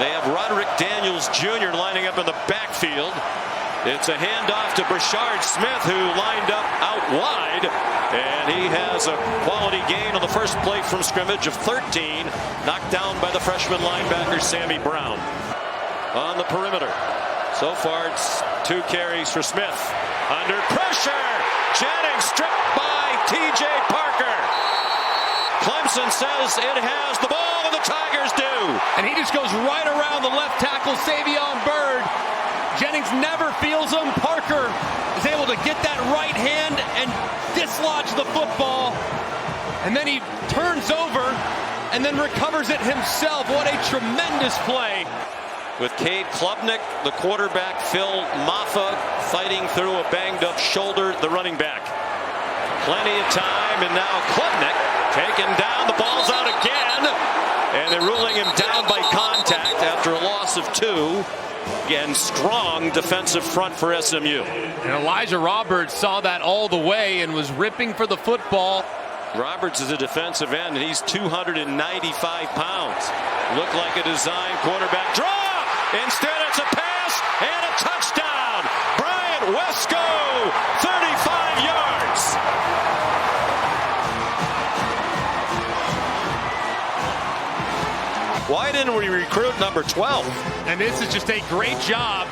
They have Roderick Daniels Jr. lining up in the backfield. It's a handoff to Brashard Smith, who lined up out wide, and he has a quality gain on the first play from scrimmage of 13, knocked down by the freshman linebacker Sammy Brown. On the perimeter, so far it's 2 carries for Smith. Under pressure, Jennings stripped by T.J. Parker. Clemson says it has the ball, and the Tigers do. And he just goes right around the left tackle, Savion Byrd. Jennings never feels him. Parker is able to get that right hand and dislodge the football. And then he turns over and then recovers it himself. What a tremendous play. With Cade Klubnik, the quarterback, Phil Maffa fighting through a banged-up shoulder, the running back. Plenty of time, and now Klubnik taken down. The ball's out again, and they're ruling him down by contact after a loss of 2. Again, strong defensive front for SMU. And Elijah Roberts saw that all the way and was ripping for the football. Roberts is a defensive end, and he's 295 pounds. Looked like a design quarterback draw. Instead, it's a pass and a touchdown. Bryant Wesco, 35 yards. Why didn't we recruit number 12? And this is just a great job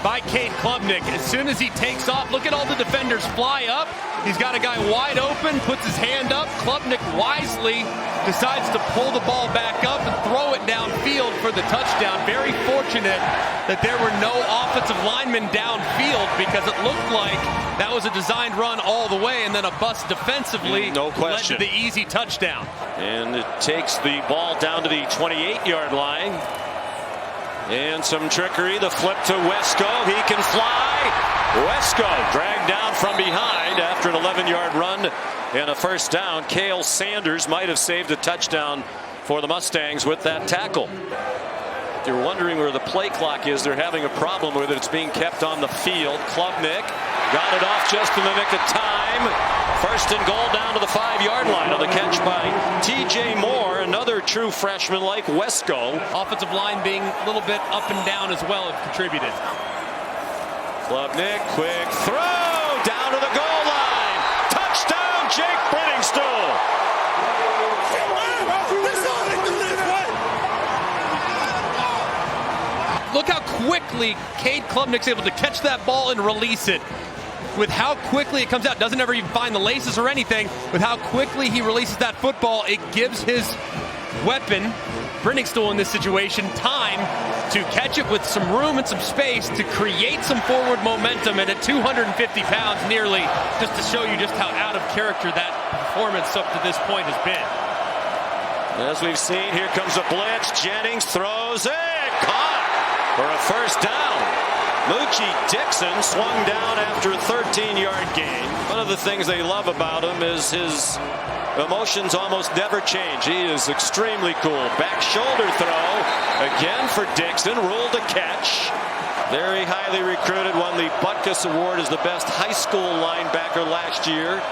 by Cade Klubnik. As soon as he takes off, look at all the defenders fly up. He's got a guy wide open, puts his hand up. Klubnik wisely decides to pull the ball back up and throw it downfield for the touchdown. Very fortunate that there were no offensive linemen downfield, because it looked like that was a designed run all the way, and then a bust defensively no question. led to the easy touchdown. And it takes the ball down to the 28-yard line. And some trickery, the flip to Wesco. He can fly. Wesco dragged down from behind after an 11-yard run and a first down. Cale Sanders might have saved a touchdown for the Mustangs with that tackle. If you're wondering where the play clock is, they're having a problem with it. It's being kept on the field. Klubnik got it off just in the nick of time. First and goal down to the 5-yard line on the catch by T.J. Moore, another true freshman like Wesco. Offensive line being a little bit up and down as well have contributed. Klubnik, quick throw down to the goal line. Touchdown, Jake Brittingstool. Look how quickly Cade Klubnik's able to catch that ball and release it. With how quickly it comes out, doesn't ever even find the laces or anything. With how quickly he releases that football, it gives his weapon, Brittingstool in this situation, time to catch it with some room and some space to create some forward momentum. And at 250 pounds nearly, just to show you just how out of character that performance up to this point has been. As we've seen, here comes a blitz. Jennings throws it. Caught for a first down. Moochie Dixon swung down after a 13-yard gain. One of the things they love about him is his emotions almost never change. He is extremely cool. Back shoulder throw again for Dixon. Ruled a catch. Very highly recruited. Won the Butkus Award as the best high school linebacker last year.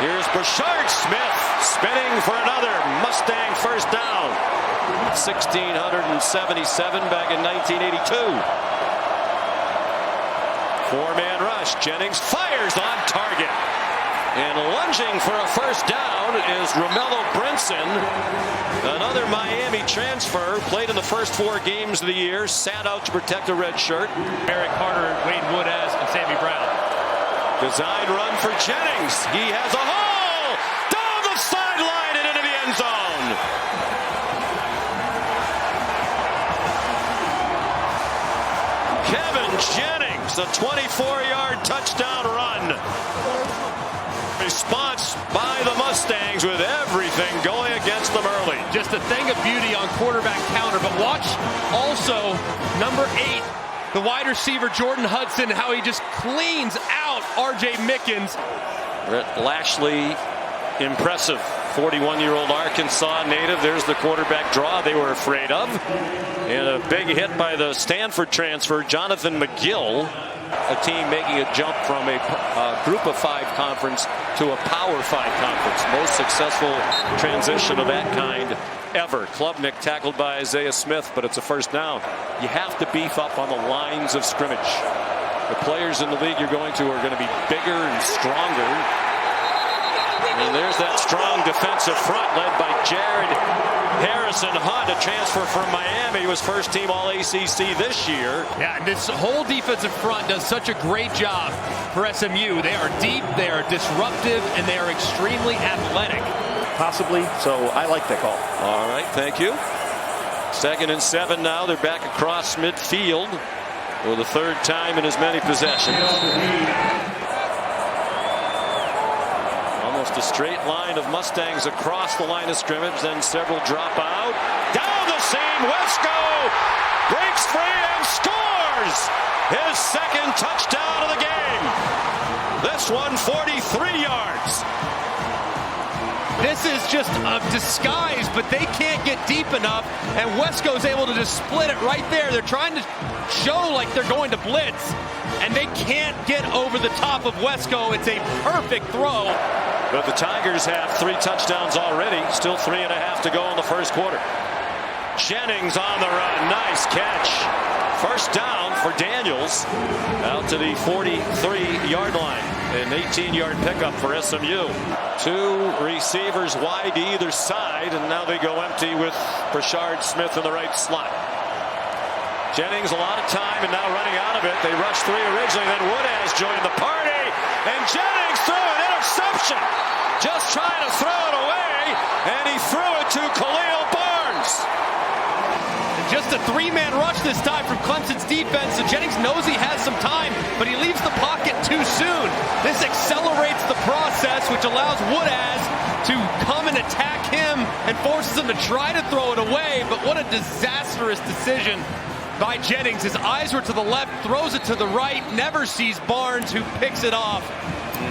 Here's Brashard Smith spinning for another Mustang first down. 1,677 back in 1982. Four-man rush. Jennings fires on target. And lunging for a first down is Romello Brinson. Another Miami transfer. Played in the first 4 games of the year. Sat out to protect a red shirt. Eric Carter, Wade Woodaz, and Sammy Brown. Design run for Jennings. He has a hole. Down the sideline and into the end zone. Kevin Jennings, a 24-yard touchdown run. Response by the Mustangs with everything going against them early. Just a thing of beauty on quarterback counter. But watch also number 8, the wide receiver Jordan Hudson, how he just cleans out R.J. Mickens. Brett Lashley, impressive. 41-year-old Arkansas native. There's the quarterback draw they were afraid of. And a big hit by the Stanford transfer, Jonathan McGill. A team making a jump from a Group of 5 conference to a Power 5 conference. Most successful transition of that kind ever. Klubnik tackled by Isaiah Smith, but it's a first down. You have to beef up on the lines of scrimmage. The players in the league you're going to are going to be bigger and stronger. And there's that strong defensive front led by Jared Harrison Hunt, a transfer from Miami. He was first team All ACC this year. Yeah, and this whole defensive front does such a great job for SMU. They are deep, they are disruptive, and they are extremely athletic. Possibly, so I like that call. All right, thank you. 2nd and 7 now. They're back across midfield for the 3rd time in as many possessions. Almost a straight line of Mustangs across the line of scrimmage, then several drop out. Down the seam, Wesco breaks free and scores his 2nd touchdown of the game. This one 43 yards. This is just a disguise, but they can't get deep enough, and Wesco's able to just split it right there. They're trying to show like they're going to blitz, and they can't get over the top of Wesco. It's a perfect throw. But the Tigers have 3 touchdowns already. Still 3.5 to go in the first quarter. Jennings on the run. Nice catch. First down for Daniels out to the 43-yard line. An 18-yard pickup for SMU. 2 receivers wide either side, and now they go empty with Brashard Smith in the right slot. Jennings a lot of time and now running out of it. They rushed 3 originally, then Wood has joined the party, and Jennings threw an interception. Just trying to throw it away, and he threw it to Khalil Barnes. Just a 3-man rush this time from Clemson's defense. So Jennings knows he has some time, but he leaves the pocket too soon. This accelerates the process, which allows Woodaz to come and attack him and forces him to try to throw it away. But what a disastrous decision by Jennings. His eyes were to the left, throws it to the right, never sees Barnes, who picks it off.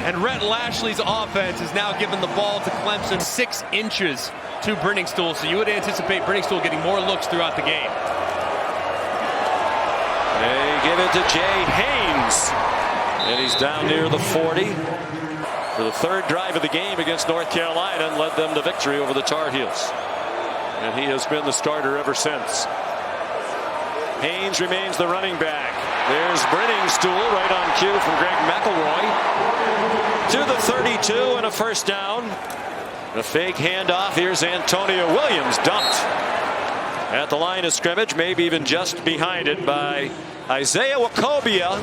And Rhett Lashley's offense is now giving the ball to Clemson 6 inches to Brenningstool, so you would anticipate Brenningstool getting more looks throughout the game. They give it to Jay Haynes, and he's down near the 40 for the 3rd drive of the game against North Carolina and led them to victory over the Tar Heels. And he has been the starter ever since. Haynes remains the running back. There's Brenningstool right on cue from Greg McElroy to the 32 and a first down. A fake handoff. Here's Antonio Williams, dumped at the line of scrimmage, maybe even just behind it by Isaiah Wacobia.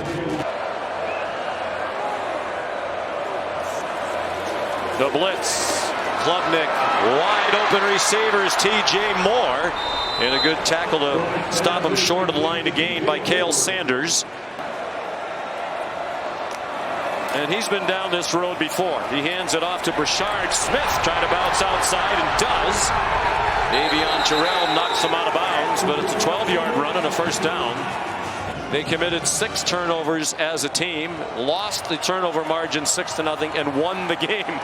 The blitz. Klubnik, wide open receivers. TJ Moore, and a good tackle to stop him short of the line to gain by Cale Sanders. And he's been down this road before. He hands it off to Brashard Smith, trying to bounce outside, and does. Davion Terrell knocks him out of bounds, but it's a 12-yard run and a first down. They committed 6 turnovers as a team, lost the turnover margin 6-0, and won the game.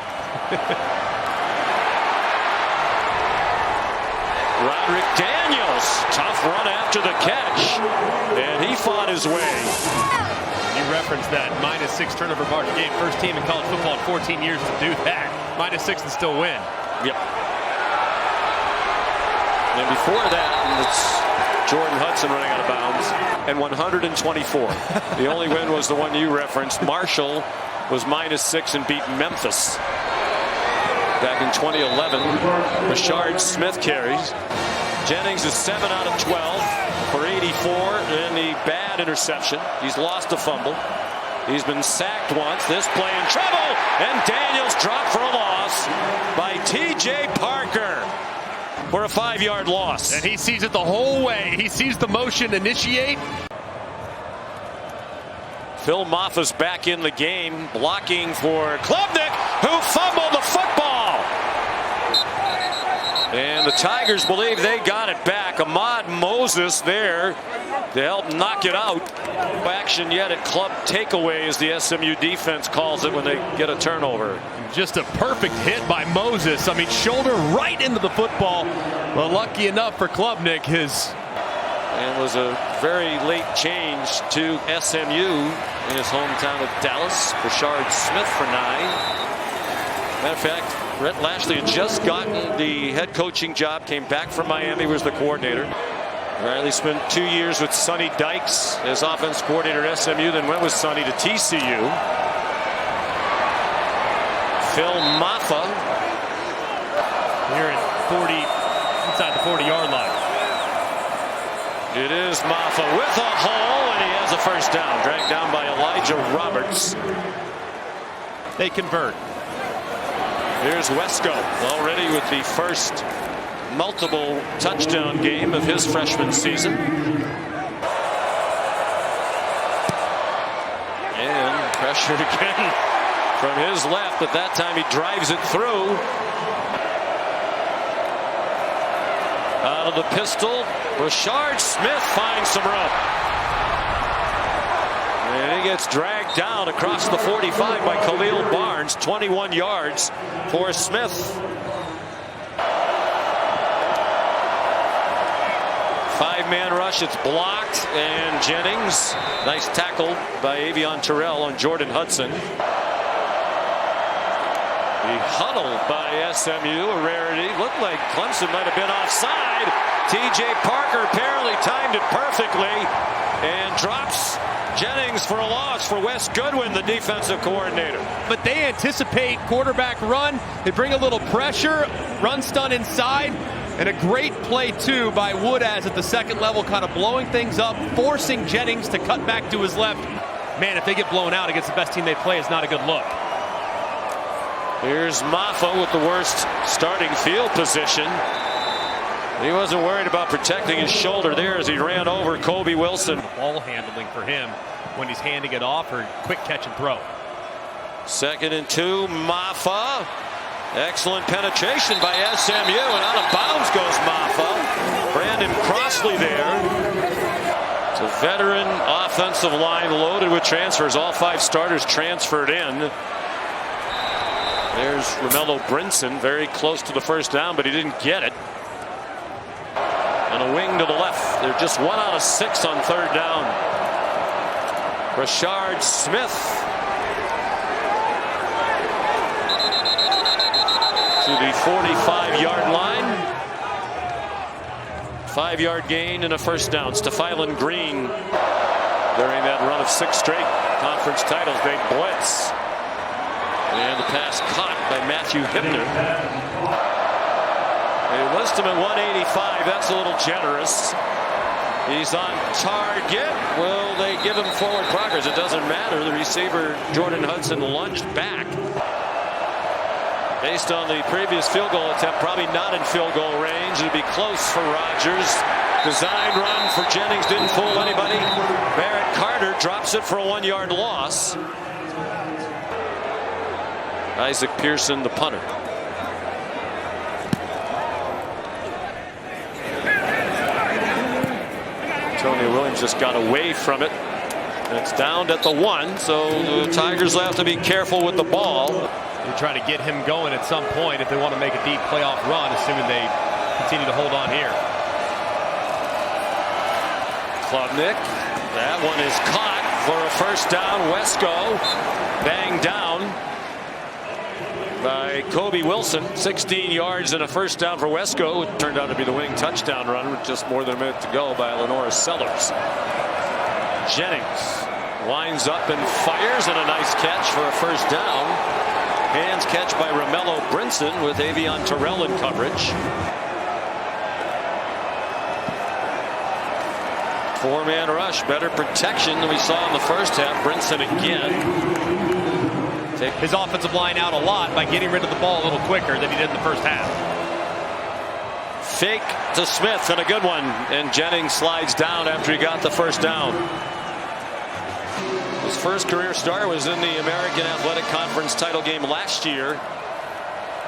Roderick Daniels, tough run after the catch, and he fought his way. You referenced that -6 turnover margin game. First team in college football in 14 years to do that. -6 and still win. Yep. And before that, it's Jordan Hudson running out of bounds. And 124. The only win was the one you referenced. Marshall was -6 and beat Memphis back in 2011. Brashard Smith carries. Jennings is 7 out of 12 for 84 and the bad interception. He's lost a fumble. He's been sacked once. This play in trouble, and Daniels dropped for a loss by TJ Parker for a 5-yard loss. And he sees it the whole way. He sees the motion initiate. Phil Moffa's back in the game, blocking for Klubnik, who fumbled the football. And the Tigers believe they got it back. Ahmad Moses there to help knock it out. Action yet at club takeaway, as the SMU defense calls it when they get a turnover. Just a perfect hit by Moses. I mean, shoulder right into the football. Well, lucky enough for Klubnik, and was a very late change to SMU in his hometown of Dallas. Brashard Smith for 9. Matter of fact, Brett Lashley had just gotten the head coaching job, came back from Miami, was the coordinator. Riley spent 2 years with Sonny Dykes as offense coordinator at SMU, then went with Sonny to TCU. Phil Maffa. Here at 40, inside the 40-yard line. It is Maffa with a hole, and he has a first down. Dragged down by Elijah Roberts. They convert. Here's Wesco, already with the first multiple touchdown game of his freshman season. And pressured again from his left, but that time he drives it through. Out of the pistol, Brashard Smith finds some rope. And he gets dragged down across the 45 by Khalil Barnes. 21 yards for Smith. Five-man rush, it's blocked, and Jennings, nice tackle by Avion Terrell on Jordan Hudson. The huddle by SMU, a rarity. Looked like Clemson might have been offside. TJ Parker apparently timed it perfectly and drops Jennings for a loss for Wes Goodwin, the defensive coordinator. But they anticipate quarterback run. They bring a little pressure, run stun inside, and a great play too by Woodaz at the second level, kind of blowing things up, forcing Jennings to cut back to his left. Man, if they get blown out against the best team they play, it's not a good look. Here's Maffa with the worst starting field position. He wasn't worried about protecting his shoulder there as he ran over Kobe Wilson. Ball handling for him when he's handing it off, or quick catch and throw. 2nd and 2, Maffa. Excellent penetration by SMU, and out of bounds goes Maffa. Brandon Crossley there. It's a veteran offensive line loaded with transfers. All 5 starters transferred in. There's Romello Brinson, very close to the first down, but he didn't get it. And a wing to the left. They're just 1 out of 6 on 3rd down. Brashard Smith to the 45-yard line. 5-yard gain and a first down. Stephylan Green, during that run of 6 straight conference titles, they blitz. And the pass caught by Matthew Hibner. They list him at 185. That's a little generous. He's on target. Will they give him forward progress? It doesn't matter. The receiver, Jordan Hudson, lunged back. Based on the previous field goal attempt, probably not in field goal range. It'd be close for Rogers. Design run for Jennings didn't fool anybody. Barrett Carter drops it for a 1-yard loss. Isaac Pearson, the punter. Antonio Williams just got away from it. And it's down at the 1, so the Tigers will have to be careful with the ball. They try to get him going at some point if they want to make a deep playoff run, assuming they continue to hold on here. Klubnik, that one is caught for a first down. Wesco banged down by Kobe Wilson. 16 yards and a first down for Wesco. It turned out to be the winning touchdown run with just more than a minute to go by Lenora Sellers. Jennings winds up and fires, and a nice catch for a first down. Hands catch by Romello Brinson with Avion Terrell in coverage. 4-man rush, better protection than we saw in the first half. Brinson again. His offensive line out a lot by getting rid of the ball a little quicker than he did in the first half. Fake to Smith, and a good one. And Jennings slides down after he got the first down. His first career start was in the American Athletic Conference title game last year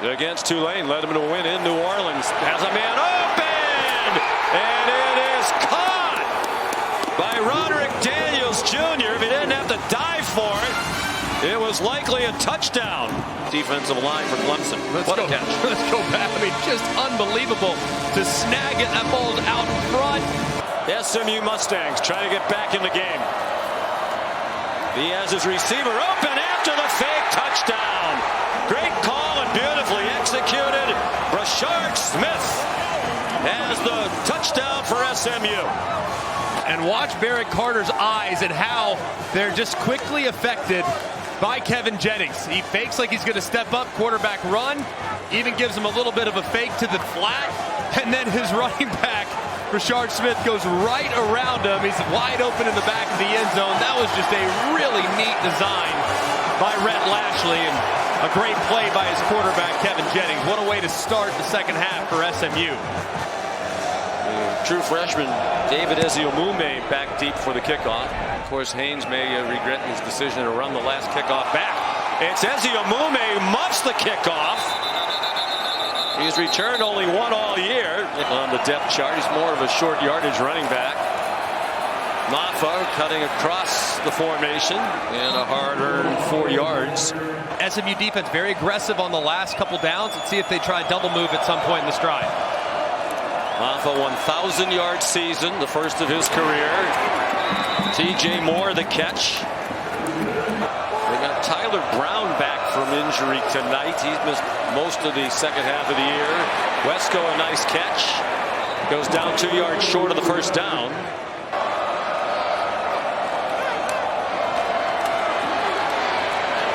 against Tulane. Led him to a win in New Orleans. Has a man open, and it is caught by Roderick Daniels Jr. If he didn't have to dive for it, it was likely a touchdown. Defensive line for Clemson. What a catch. Let's go back. I mean, just unbelievable to snag it. That ball's out in front. SMU Mustangs trying to get back in the game. He has his receiver open after the fake touchdown. Great call and beautifully executed. Brashard Smith has the touchdown for SMU. And watch Barrett Carter's eyes and how they're just quickly affected by Kevin Jennings. He fakes like he's going to step up, quarterback run, even gives him a little bit of a fake to the flat, and then his running back, Brashard Smith, goes right around him. He's wide open in the back of the end zone. That was just a really neat design by Rhett Lashley, and a great play by his quarterback, Kevin Jennings. What a way to start the second half for SMU. True freshman David Eziomume back deep for the kickoff. Of course, Haynes may regret his decision to run the last kickoff back. It's Eziomume muffs the kickoff. He's returned only one all year on the depth chart. He's more of a short yardage running back. Maffa cutting across the formation and a hard-earned 4 yards. SMU defense very aggressive on the last couple downs. Let's see if they try a double move at some point in the stride. Maffa 1,000-yard season, the first of his career. TJ Moore the catch. They got Tyler Brown back from injury tonight. He's missed most of the second half of the year. Wesco a nice catch. Goes down 2 yards short of the first down.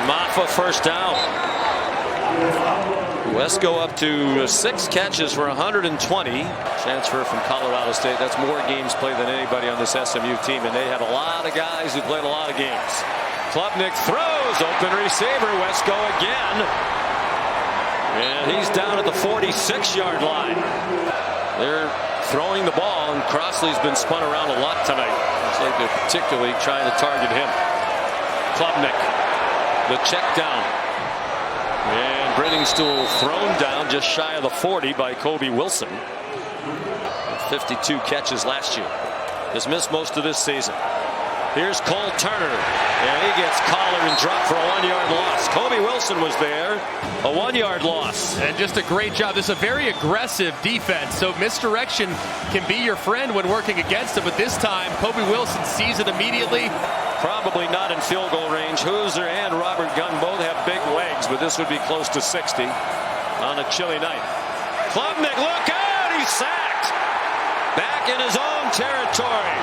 Maffa first down. Wesco up to 6 catches for 120. Transfer from Colorado State. That's more games played than anybody on this SMU team, and they have a lot of guys who played a lot of games. Klubnik throws, open receiver, Wesco again. And he's down at the 46-yard line. They're throwing the ball, and Crossley's been spun around a lot tonight. Looks like they're particularly trying to target him. Klubnik, the check down. And Brenningstool thrown down just shy of the 40 by Kobe Wilson. 52 catches last year. Has missed most of this season. Here's Cole Turner, and he gets collared and dropped for a 1-yard loss. Kobe Wilson was there, a 1-yard loss. And just a great job. This is a very aggressive defense, so misdirection can be your friend when working against it, but this time Kobe Wilson sees it immediately. Probably not in field goal range. Hauser and Robert Gunn both have big legs, but this would be close to 60 on a chilly night. Klubnik, look out! He's sacked! Back in his own territory.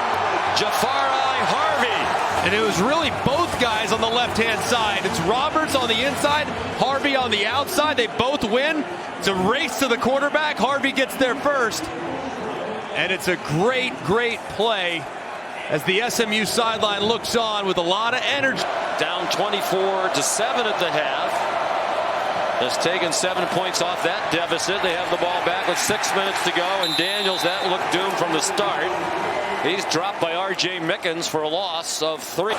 Jafari Harvey. And it was really both guys on the left-hand side. It's Roberts on the inside, Harvey on the outside. They both win. It's a race to the quarterback. Harvey gets there first. And it's a great, great play as the SMU sideline looks on with a lot of energy. Down 24-7 at the half. Has taken 7 points off that deficit. They have the ball back with 6 minutes to go, and Daniels, that looked doomed from the start. He's dropped by R.J. Mickens for a loss of 3.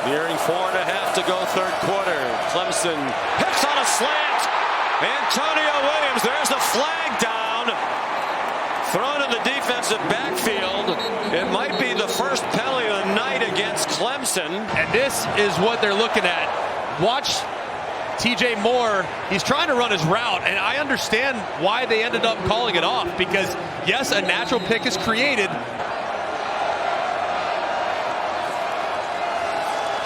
Nearing 4.5 to go third quarter. Clemson hits on a slant. Antonio Williams, there's the flag down. Thrown in the defensive backfield. It might be the first penalty of the night against Clemson. And this is what they're looking at. Watch TJ Moore. He's trying to run his route, and I understand why they ended up calling it off, because yes, a natural pick is created.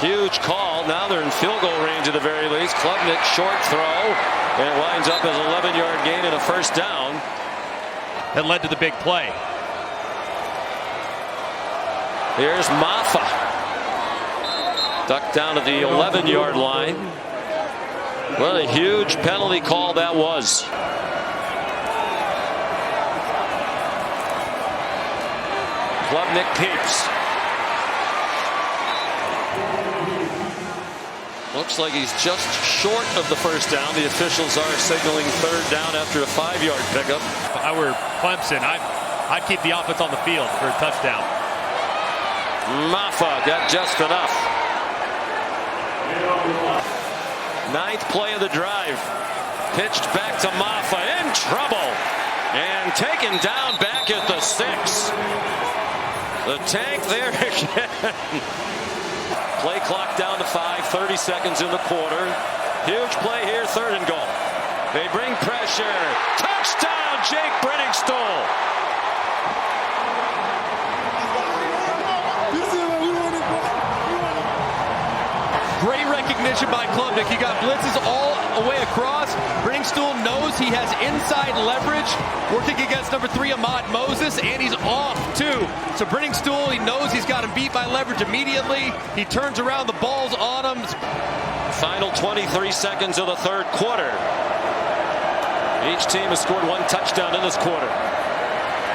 Huge call. Now they're in field goal range at the very least. Klubnik, short throw, and it winds up as an 11-yard gain and a first down. That led to the big play. Here's Maffa. Ducked down to the 11-yard line. What a huge penalty call that was. Klubnik peeps. Looks like he's just short of the first down. The officials are signaling third down after a 5-yard pickup. If I were Clemson, I'd keep the offense on the field for a touchdown. Maffa got just enough. 9th play of the drive. Pitched back to Maffa, in trouble. And taken down back at the 6. The tank there again. Play clock down to 5, 30 seconds in the quarter. Huge play here, 3rd and goal. They bring pressure. Touchdown, Jake Brenningstool. Great recognition execution by Klubnik. He got blitzes all the way across. Bringstool knows he has inside leverage, working against number 3, Ahmad Moses, and he's off too. So Bringstool, he knows he's got him beat by leverage immediately. He turns around, the ball's on him. Final 23 seconds of the third quarter. Each team has scored 1 touchdown in this quarter.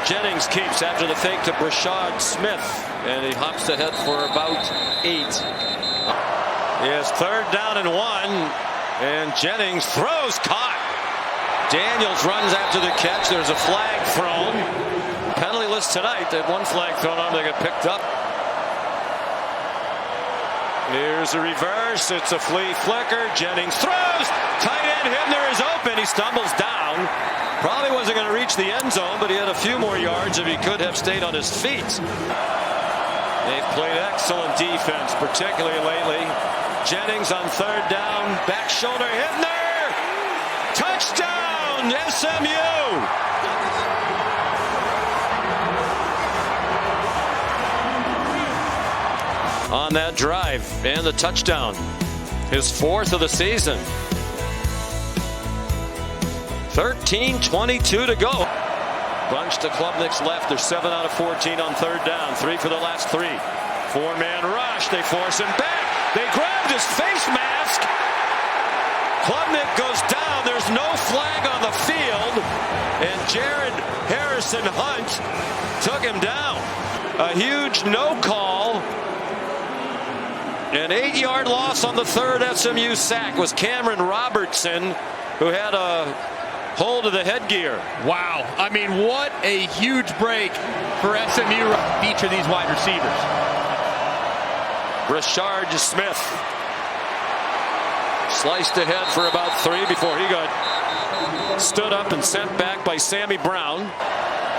Jennings keeps after the fake to Brashard Smith, and he hops ahead for about 8. He has 3rd down and 1, and Jennings throws, caught. Daniels runs after the catch. There's a flag thrown. Penalty list tonight. They had 1 flag thrown on them. They got picked up. Here's a reverse. It's a flea flicker. Jennings throws. Tight end Hibner is open. He stumbles down. Probably wasn't going to reach the end zone, but he had a few more yards if he could have stayed on his feet. They've played excellent defense, particularly lately. Jennings on 3rd down. Back shoulder Hibner. Touchdown SMU. On that drive and the touchdown, his 4th of the season. 13:22 to go. Bunch to Klubnik's left. They're 7 out of 14 on 3rd down. 3 for the last 3. 4-man rush. They force him back. They grabbed his face mask. Klubnik goes down. There's no flag on the field, and Jared Harrison Hunt took him down. A huge no call. An 8-yard loss on the 3rd SMU sack was Cameron Robertson, who had a hold of the headgear. Wow. I mean, what a huge break for SMU. Each of these wide receivers. Brashard Smith sliced ahead for about 3 before he got stood up and sent back by Sammy Brown.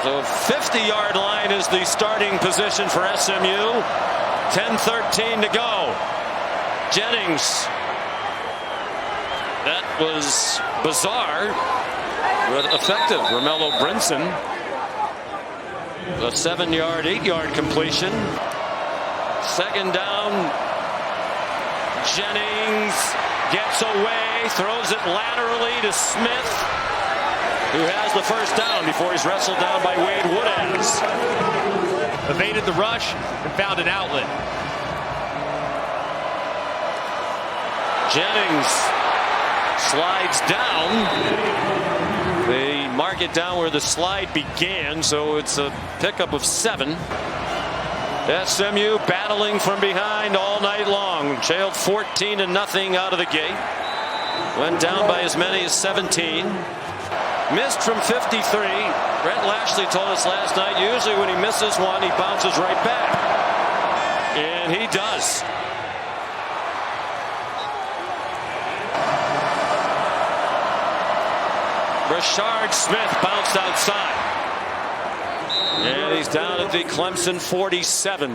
The 50-yard line is the starting position for SMU. 10:13 to go. Jennings. That was bizarre, but effective. Romello Brinson. A 7-yard, 8-yard completion. 2nd down. Jennings gets away, throws it laterally to Smith, who has the 1st down before he's wrestled down by Wade Woodaz. Evaded the rush and found an outlet. Jennings slides down. They mark it down where the slide began, so it's a pickup of 7. SMU battling from behind all night long. Trailed 14-0 out of the gate. Went down by as many as 17. Missed from 53. Brett Lashley told us last night, usually when he misses one, he bounces right back. And he does. Brashard Smith bounced outside. And he's down at the Clemson 47.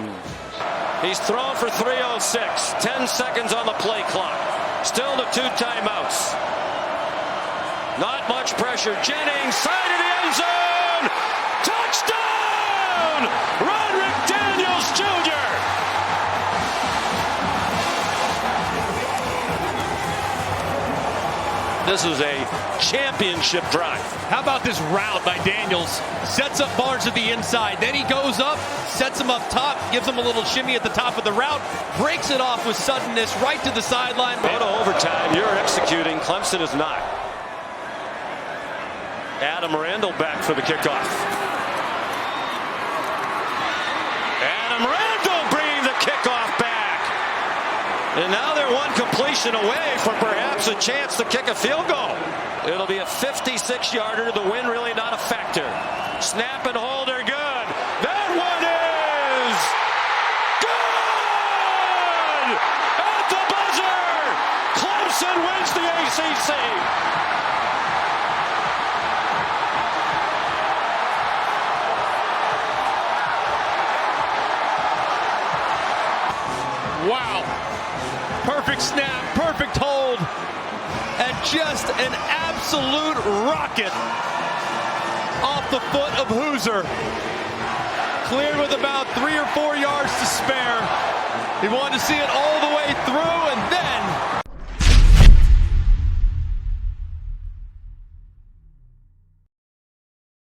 He's thrown for 306. 10 seconds on the play clock. Still the 2 timeouts. Not much pressure. Jennings, side of the end zone. Touchdown! Roderick Daniels Jr. This is a championship drive. How about this route by Daniels? Sets up Barnes at the inside. Then he goes up, sets him up top, gives him a little shimmy at the top of the route, breaks it off with suddenness right to the sideline. Go to overtime. You're executing. Clemson is not. Adam Randall back for the kickoff. Adam Randall bringing the kickoff back. And now they're 1 completion away from perhaps a chance to kick a field goal. It'll be a 56-yarder. The win really not a factor. Snap and hold are good. That one is good! At the buzzer! Clemson wins the ACC. Wow. Perfect snap, perfect hold, and just an absolute rocket off the foot of Hauser. Cleared with about 3 or 4 yards to spare. He wanted to see it all the way through, and then